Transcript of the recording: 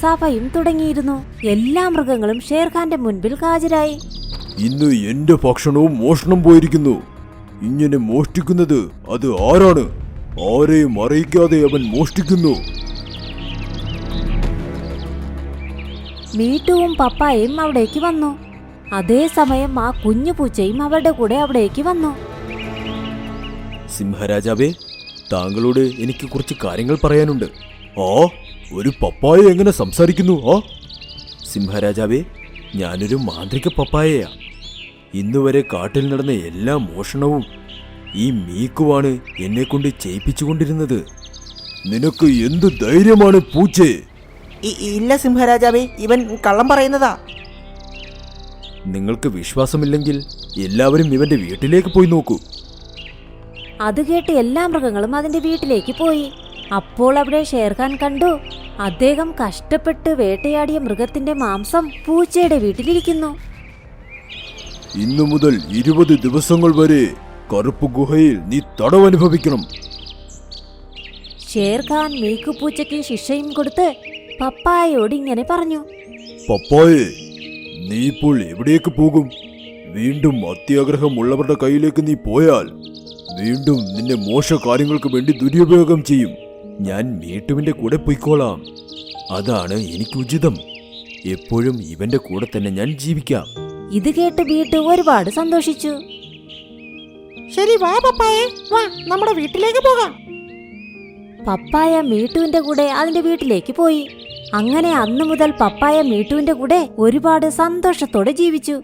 സഭയും തുടങ്ങിയിരുന്നു. എല്ലാ മൃഗങ്ങളും ഷേർഖാന്റെ മുൻപിൽ ഹാജരായി. ഇന്ന് എന്റെ ഭക്ഷണവും മോഷണം പോയിരിക്കുന്നു. ഇങ്ങനെ മോഷ്ടിക്കുന്നത് അത് ആരാണ്? ആരെയും അറിയിക്കാതെ അവൻ മോഷ്ടിക്കുന്നു. മീട്ടുവും പപ്പായയും അവിടേക്ക് വന്നു. അതേസമയം ആ കുഞ്ഞു പൂച്ചയും അവരുടെ കൂടെ അവിടേക്ക് വന്നു. സിംഹരാജാവേ, താങ്കളോട് എനിക്ക് കുറച്ച് കാര്യങ്ങൾ പറയാനുണ്ട്. ആ, ഒരു പപ്പായ എങ്ങനെ സംസാരിക്കുന്നു? ആ സിംഹരാജാവേ, ഞാനൊരു മാന്ത്രിക പപ്പായയാ. ഇന്നുവരെ കാട്ടിൽ നടന്ന എല്ലാ മോഷണവും ഈ മീക്കുവാണ് എന്നെ കൊണ്ട് ചെയ്യിപ്പിച്ചുകൊണ്ടിരുന്നത്. നിനക്ക് എന്ത് ധൈര്യമാണ് പൂച്ചേ? ഇല്ല സിംഹരാജാവേ, ഇവൻ കള്ളം പറയുന്നതാ. നിങ്ങൾക്ക് വിശ്വാസമില്ലെങ്കിൽ എല്ലാവരും ഇവന്റെ വീട്ടിലേക്ക് പോയി നോക്കൂ. അത് കേട്ട് എല്ലാ മൃഗങ്ങളും അതിന്റെ വീട്ടിലേക്ക് പോയി. അപ്പോൾ അവിടെ ഷേർഖാൻ കണ്ടു. അദ്ദേഹം കഷ്ടപ്പെട്ട് വേട്ടയാടിയ മൃഗത്തിന്റെ മാംസം പൂച്ചയുടെ വീട്ടിലിരിക്കുന്നു. ഇന്നു മുതൽ 20 ദിവസങ്ങൾ വരെ കറുപ്പ് ഗുഹയിൽ നീ തടവനുഭവിക്കണം. ഷേർഖാൻ മീക്കു പൂച്ചയ്ക്ക് ശിക്ഷയും കൊടുത്ത് പപ്പായയോട് ഇങ്ങനെ പറഞ്ഞു. പപ്പായേ, നീ ഇപ്പോൾ എവിടേക്ക് പോകും? വീണ്ടും അത്യാഗ്രഹമുള്ളവരുടെ കയ്യിലേക്ക് നീ പോയാൽ വീണ്ടും നിന്നെ മോശകാര്യങ്ങൾക്ക് വേണ്ടി ദുരുപയോഗം ചെയ്യും. ഞാൻ മീട്ടുവിന്റെ കൂടെ പോയിക്കോളാം. അതാണ് എനിക്ക് ഉചിതം. എപ്പോഴും ഇവന്റെ കൂടെ തന്നെ ഞാൻ ജീവിക്കാം. ഇത് കേട്ട് മീട്ടു ഒരുപാട് സന്തോഷിച്ചു. ശരി, വാ പപ്പായേ, വാ, നമ്മുടെ വീട്ടിലേക്ക് പോകാം. പപ്പായ മീട്ടുവിന്റെ കൂടെ അതിന്റെ വീട്ടിലേക്ക് പോയി. അങ്ങനെ അന്നു മുതൽ പപ്പായ മീട്ടുവിന്റെ കൂടെ ഒരുപാട് സന്തോഷത്തോടെ ജീവിച്ചു.